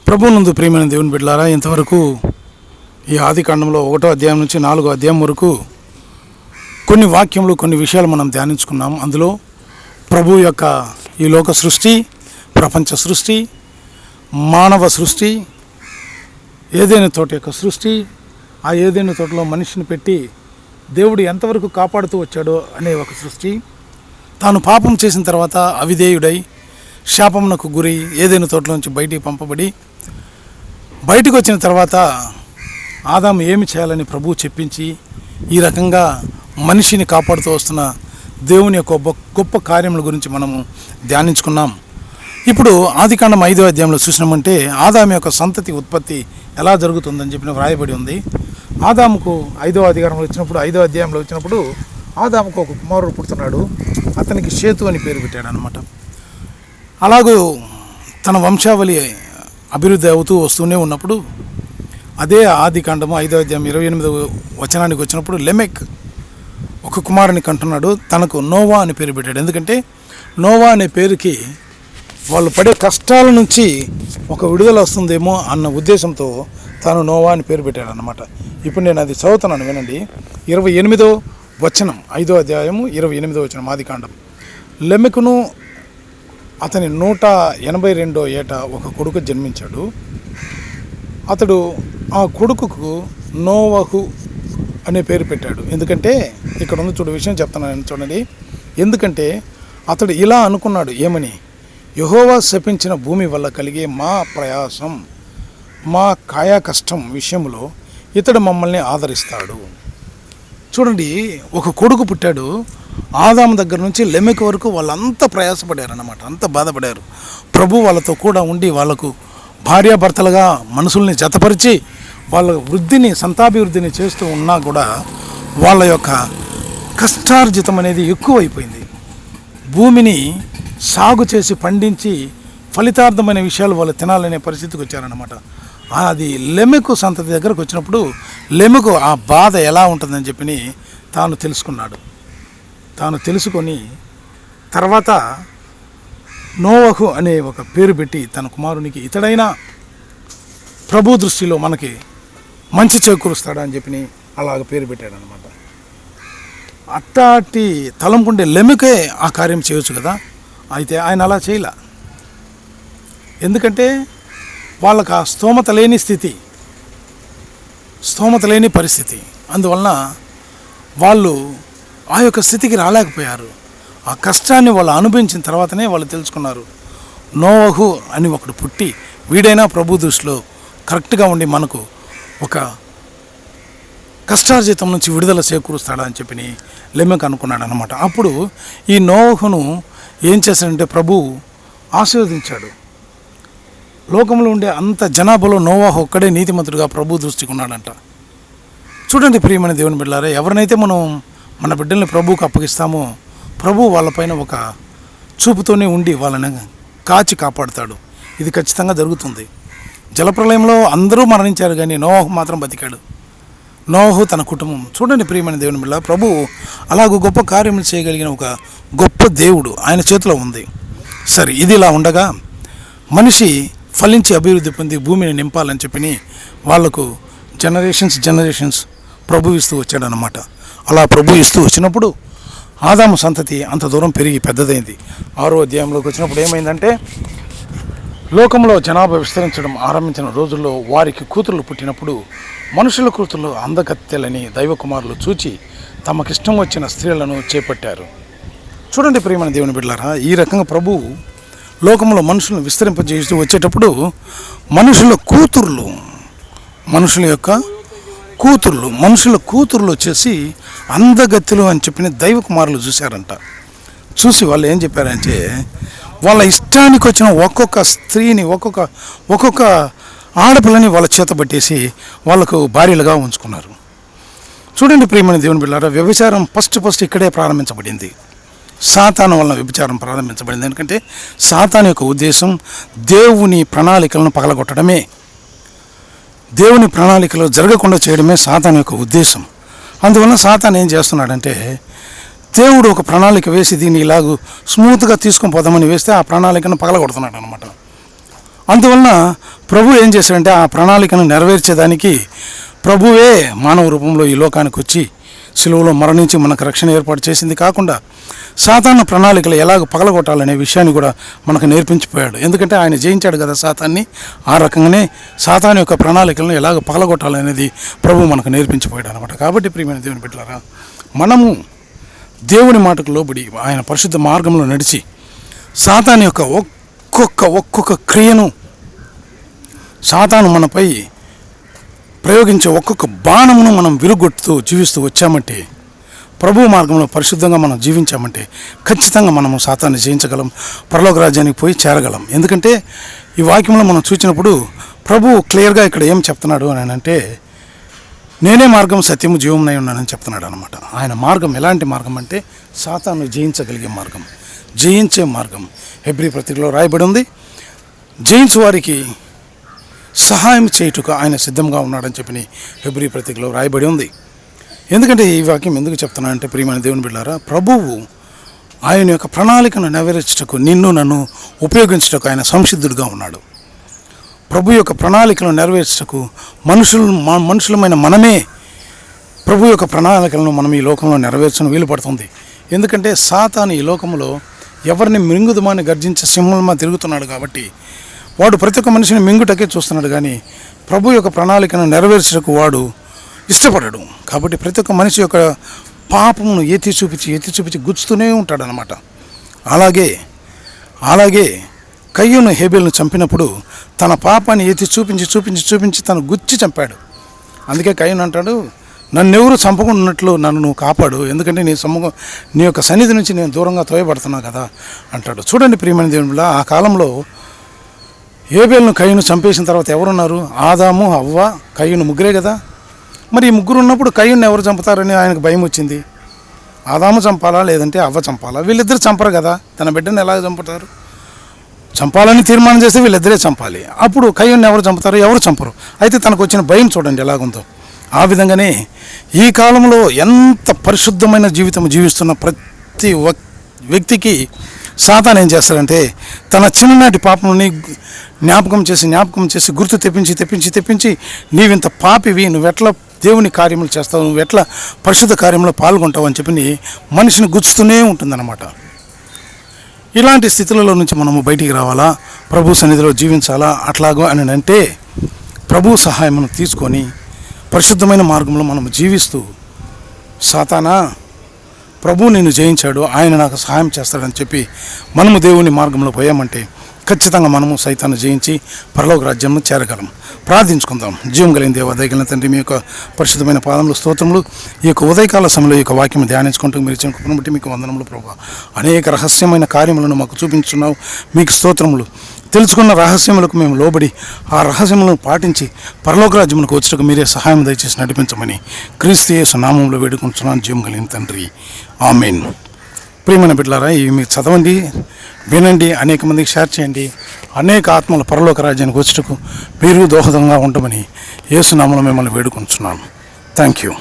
ప్రభువునందు ప్రియమైన దేవుని బిడ్డలారా, ఇంతవరకు ఈ ఆదికాండంలో 1వ అధ్యాయం నుంచి 4వ అధ్యాయం వరకు కొన్ని వాక్యములు, కొన్ని విషయాలు మనం ధ్యానించుకున్నాం. అందులో ప్రభు యొక్క ఈ లోక సృష్టి, ప్రపంచ సృష్టి, మానవ సృష్టి, ఏదైనా తోట యొక్క సృష్టి, ఆ ఏదైనా తోటలో మనిషిని పెట్టి దేవుడు ఎంతవరకు కాపాడుతూ వచ్చాడో అనే ఒక సృష్టి, తాను పాపం చేసిన తర్వాత అవిధేయుడై శాపమునకు గురి ఏదైనా తోటలోంచి బయటికి పంపబడి బయటకు వచ్చిన తర్వాత ఆదాము ఏమి చేయాలని ప్రభువు చెప్పించి ఈ రకంగా మనిషిని కాపాడుతూ వస్తున్న దేవుని యొక్క గొప్ప కార్యముల గురించి మనము ధ్యానించుకున్నాం. ఇప్పుడు ఆదికాండం 5వ అధ్యాయంలో చూసినామంటే ఆదాము యొక్క సంతతి ఉత్పత్తి ఎలా జరుగుతుందని చెప్పిన వ్రాయబడి ఉంది. ఆదాముకు 5వ అధ్యాయంలో వచ్చినప్పుడు ఆదాముకు ఒక కుమారుడు పుడుతున్నాడు. అతనికి షేతు అని పేరు పెట్టాడు అనమాట. అలాగూ తన వంశావళి అభివృద్ధి అవుతూ వస్తూనే ఉన్నప్పుడు అదే ఆదికాండము 5వ అధ్యాయం 28వ వచనానికి వచ్చినప్పుడు లెమెక్ ఒక కుమారుని కంటున్నాడు. తనకు నోవా అని పేరు పెట్టాడు. ఎందుకంటే నోవా అనే పేరుకి వాళ్ళు పడే కష్టాల నుంచి ఒక విడుదల వస్తుందేమో అన్న ఉద్దేశంతో తాను నోవా అని పేరు పెట్టాడు అన్నమాట. ఇప్పుడు నేను అది చదువుతున్నాను, వినండి. 28వ వచనం, 5వ అధ్యాయము 28వ వచనం ఆదికాండం. లెమెకును అతని 182వ ఏట ఒక కొడుకు జన్మించాడు. అతడు ఆ కొడుకుకు నోవహు అనే పేరు పెట్టాడు. ఎందుకంటే ఇక్కడ ఉంది, చూడు విషయం చెప్తున్నాను చూడండి. ఎందుకంటే అతడు ఇలా అనుకున్నాడు, ఏమని? యెహోవా శపించిన భూమి వల్ల కలిగే మా ప్రయాసం, మా కాయా కష్టం విషయంలో ఇతడు మమ్మల్ని ఆదరిస్తాడు. చూడండి, ఒక కొడుకు పుట్టాడు. ఆదాము దగ్గర నుంచి లెమెకు వరకు వాళ్ళంతా ప్రయాసపడారు అన్నమాట, అంత బాధపడారు. ప్రభు వాళ్ళతో కూడా ఉండి వాళ్ళకు భార్యాభర్తలుగా మనుషుల్ని జతపరిచి వాళ్ళ వృద్ధిని, సంతాభివృద్ధిని చేస్తూ ఉన్నా కూడా వాళ్ళ యొక్క కష్టార్జితం అనేది ఎక్కువైపోయింది. భూమిని సాగు చేసి పండించి ఫలితార్థమైన విషయాలు వాళ్ళు తినాలనే పరిస్థితికి వచ్చారన్నమాట. అది లెమెకు సంతతి దగ్గరకు వచ్చినప్పుడు లెమెకు ఆ బాధ ఎలా ఉంటుందని చెప్పి తాను తెలుసుకున్నాడు. తాను తెలుసుకొని తర్వాత నోవహు అనే ఒక పేరు పెట్టి తన కుమారునికి ఇతడైనా ప్రభు దృష్టిలో మనకి మంచి చేకూరుస్తాడు అని చెప్పి అలాగ పేరు పెట్టాడు అనమాట. అట్టాటి తలంపుండే లెమెకే ఆ కార్యం చేయొచ్చు కదా, అయితే ఆయన అలా చేయలే. ఎందుకంటే వాళ్ళకి ఆ స్తోమత లేని స్థితి, స్తోమత లేని పరిస్థితి. అందువలన వాళ్ళు ఆ యొక్క స్థితికి రాలేకపోయారు. ఆ కష్టాన్ని వాళ్ళు అనుభవించిన తర్వాతనే వాళ్ళు తెలుసుకున్నారు, నోవహు అని ఒకడు పుట్టి వీడైనా ప్రభు దృష్టిలో కరెక్ట్గా ఉండి మనకు ఒక కష్టార్జితం నుంచి విడుదల చేకూరుస్తాడా అని చెప్పి లెమెకు అనుకున్నాడు అనమాట. అప్పుడు ఈ నోవహును ఏం చేశాడంటే ప్రభు ఆశీర్వదించాడు. లోకంలో ఉండే అంత జనాభాలో నోవహు ఒక్కడే నీతిమంతుడుగా ప్రభు దృష్టికి ఉన్నాడంట. చూడండి ప్రియమైన దేవుని బిడ్డలారా, ఎవరినైతే మనం మన బిడ్డల్ని ప్రభువుకు అప్పగిస్తామో ప్రభు వాళ్ళపైన ఒక చూపుతోనే ఉండి వాళ్ళని కాచి కాపాడుతాడు. ఇది ఖచ్చితంగా జరుగుతుంది. జలప్రలయంలో అందరూ మరణించారు, కానీ నోవహు మాత్రం బతికాడు. నోవహు తన కుటుంబం. చూడండి ప్రియమైన దేవుని బిడ్డ, ప్రభు అలాగ గొప్ప కార్యములు చేయగలిగిన ఒక గొప్ప దేవుడు ఆయన చేతిలో ఉంది. సరే, ఇది ఇలా ఉండగా మనిషి ఫలించి అభివృద్ధి పొంది భూమిని నింపాలని చెప్పి వాళ్లకు జనరేషన్స్ ప్రభు ఇస్తూ వచ్చాడనమాట. అలా ప్రభు ఇస్తూ వచ్చినప్పుడు ఆదాము సంతతి అంత దూరం పెరిగి పెద్దదైంది. 6వ అధ్యాయంలోకి వచ్చినప్పుడు ఏమైందంటే, లోకంలో జనాభా విస్తరించడం ఆరంభించిన రోజుల్లో వారికి కూతుర్లు పుట్టినప్పుడు మనుషుల కూతుర్లు అందగత్తెలని దైవకుమారులు చూచి తమకిష్టం వచ్చిన స్త్రీలను చేపట్టారు. చూడండి ప్రియమైన దేవుని బిడ్డలారా, ఈ రకంగా ప్రభు లోకంలో మనుషులను విస్తరింపజేస్తూ వచ్చేటప్పుడు మనుషుల కూతుర్లు వచ్చేసి అందగత్తెలు అని చెప్పిన దైవకుమారులు చూశారంట. చూసి వాళ్ళు ఏం చెప్పారంటే, వాళ్ళ ఇష్టానికి వచ్చిన ఒక్కొక్క స్త్రీని, ఒక్కొక్క ఆడపిల్లని వాళ్ళ చేత పట్టేసి వాళ్ళకు భార్యలుగా ఉంచుకున్నారు. చూడండి ప్రియమైన దేవుని బిడ్డలారా, వ్యభిచారం ఫస్ట్ ఇక్కడే ప్రారంభించబడింది. సాతాను వలన వ్యభిచారం ప్రారంభించబడింది. ఎందుకంటే సాతాను యొక్క ఉద్దేశం దేవుని ప్రణాళికలను పగలగొట్టడమే, దేవుని ప్రణాళికలో జరగకుండా చేయడమే సాతాను యొక్క ఉద్దేశం. అందువలన సాతాను ఏం చేస్తున్నాడంటే, దేవుడు ఒక ప్రణాళిక వేసి దీన్ని ఇలాగూ స్మూత్గా తీసుకొని పోదామని వేస్తే ఆ ప్రణాళికను పగలగొడుతున్నాడు అనమాట. అందువలన ప్రభు ఏం చేశాడంటే ఆ ప్రణాళికను నెరవేర్చేదానికి ప్రభువే మానవ రూపంలో ఈ లోకానికి వచ్చి సిలువలో మరణించి మనకు రక్షణ ఏర్పాటు చేసింది కాకుండా సాతాను ప్రణాళికలు ఎలాగ పగలగొట్టాలనే విషయాన్ని కూడా మనకు నేర్పించిపోయాడు. ఎందుకంటే ఆయన జయించాడు కదా సాతాన్ని. ఆ రకంగానే సాతాను యొక్క ప్రణాళికలను ఎలాగ పగలగొట్టాలనేది ప్రభు మనకు నేర్పించిపోయాడు అనమాట. కాబట్టి ప్రియమైన దేవుని బిడ్డలారా, మనము దేవుని మాటకు లోబడి ఆయన పరిశుద్ధ మార్గంలో నడిచి సాతాను యొక్క ఒక్కొక్క క్రియను, సాతాను మనపై ప్రయోగించే ఒక్కొక్క బాణమును మనం విరుగొట్టుతూ జీవిస్తూ వచ్చామంటే, ప్రభు మార్గంలో పరిశుద్ధంగా మనం జీవించామంటే ఖచ్చితంగా మనము సాతాన్ని జయించగలం, పరలోక రాజ్యానికి పోయి చేరగలం. ఎందుకంటే ఈ వాక్యంలో మనం చూసినప్పుడు ప్రభు క్లియర్గా ఇక్కడ ఏం చెప్తున్నాడు అని అంటే, నేనే మార్గం సత్యము జీవమునై ఉన్నానని చెప్తున్నాడు అనమాట. ఆయన మార్గం ఎలాంటి మార్గం అంటే సాతాను జయించగలిగే మార్గం, జయించే మార్గం. హెబ్రీ పత్రికలో రాయబడి ఉంది, జయించు వారికి సహాయం చేయుటకు ఆయన సిద్ధంగా ఉన్నాడని చెప్పి హెబ్రీ పత్రికలో రాయబడి ఉంది. ఎందుకంటే ఈ వాక్యం ఎందుకు చెప్తున్నానంటే ప్రియమైన దేవుని బిడ్డలారా, ప్రభువు ఆయన యొక్క ప్రణాళికను నెరవేర్చుటకు నిన్ను నన్ను ఉపయోగించుటకు ఆయన సంసిద్ధుడిగా ఉన్నాడు. ప్రభు యొక్క ప్రణాళికను నెరవేర్చుటకు మనుషులమైన మనమే ప్రభు యొక్క ప్రణాళికలను మనం ఈ లోకంలో నెరవేర్చడం వీలు పడుతుంది. ఎందుకంటే సాతాను ఈ లోకంలో ఎవరిని మింగుదమాని గర్జించే సింహంలా తిరుగుతున్నాడు కాబట్టి వాడు ప్రతి ఒక్క మనిషిని మింగుటకే చూస్తున్నాడు, కానీ ప్రభు యొక్క ప్రణాళికను నెరవేర్చడానికి వాడు ఇష్టపడడు. కాబట్టి ప్రతి ఒక్క మనిషి యొక్క పాపమును ఎత్తి చూపించి గుచ్చుతూనే ఉంటాడనమాట. అలాగే కయ్యూను హేబేలును చంపినప్పుడు తన పాపాన్ని ఎత్తి చూపించి తను గుచ్చి చంపాడు. అందుకే కయ్యూను అంటాడు, నన్నెవరు చంపకుండాన్నట్లు నన్ను నువ్వు కాపాడు, ఎందుకంటే నీ యొక్క సన్నిధి నుంచి నేను దూరంగా తోయబడుతున్నా కదా అంటాడు. చూడండి ప్రియమైన దేవునిలా, ఆ కాలంలో హేబేలును కయ్యూను చంపేసిన తర్వాత ఎవరున్నారు? ఆదాము, హవ్వ, కయ్యూను, ముగ్గురే కదా. మరి ఈ ముగ్గురు ఉన్నప్పుడు కయ్యూను ఎవరు చంపుతారని ఆయనకు భయం వచ్చింది. ఆదాము చంపాలా లేదంటే హవ్వ చంపాలా? వీళ్ళిద్దరు చంపరు కదా, తన బిడ్డను ఎలాగ చంపుతారు? చంపాలని తీర్మానం చేస్తే వీళ్ళిద్దరే చంపాలి. అప్పుడు కయ్యూను ఎవరు చంపుతారు? ఎవరు చంపరు. అయితే తనకు వచ్చిన భయం చూడండి ఎలాగుందో. ఆ విధంగానే ఈ కాలంలో ఎంత పరిశుద్ధమైన జీవితం జీవిస్తున్న ప్రతి వ్యక్తికి సాతాను ఏం చేస్తాడంటే తన చిన్ననాటి పాపముని జ్ఞాపకం చేసి గుర్తు తెప్పించి నీవింత పాపివి, నువ్వెట్లా దేవుని కార్యములు చేస్తావు, నువ్వెట్లా పరిశుద్ధ కార్యంలో పాల్గొంటావు అని చెప్పి మనిషిని గుచ్చుతూనే ఉంటుందన్నమాట. ఇలాంటి స్థితులలో నుంచి మనము బయటికి రావాలా, ప్రభు సన్నిధిలో జీవించాలా అట్లాగో అని అంటే ప్రభు సహాయమును తీసుకొని పరిశుద్ధమైన మార్గంలో మనము జీవిస్తూ, సాతానా ప్రభు నిన్ను జయించాడు, ఆయన నాకు సహాయం చేస్తాడని చెప్పి మనము దేవుని మార్గంలో పోయామంటే ఖచ్చితంగా మనము సైతాన్ని జయించి పరలోక రాజ్యంను చేరగలం. ప్రార్థించుకుందాం. జీవం కలిగిన దేవ, దయగలిగిన తండ్రి, మీ యొక్క పరిశుద్ధమైన పాదములు స్తోత్రములు. ఈ యొక్క ఉదయకాల సమయంలో ఈ యొక్క వాక్యం ధ్యానించుకుంటూ మీరు ఇచ్చిన కృపను బట్టి మీకు వందనములు ప్రభువా. అనేక రహస్యమైన కార్యములను మాకు చూపించున్నావు, మీకు స్తోత్రములు. తెలుసుకున్న రహస్యములకు మేము లోబడి ఆ రహస్యములను పాటించి పరలోక రాజ్యములకు వచ్చేటకు మీరే సహాయం దయచేసి నడిపించమని క్రీస్తు యేసు నామములో వేడుకుంటున్నాను జీవం కలిగిన తండ్రి, ఆమేన్. ప్రియమైన బిడ్డలారా, ఇవి మీరు చదవండి, వినండి, అనేక మందికి షేర్ చేయండి. అనేక ఆత్మల పరలోక రాజ్యానికి వచ్చేటకు మీరు దోహదంగా ఉండమని యేసు నామములో మిమ్మల్ని వేడుకుంటున్నాను. Thank you.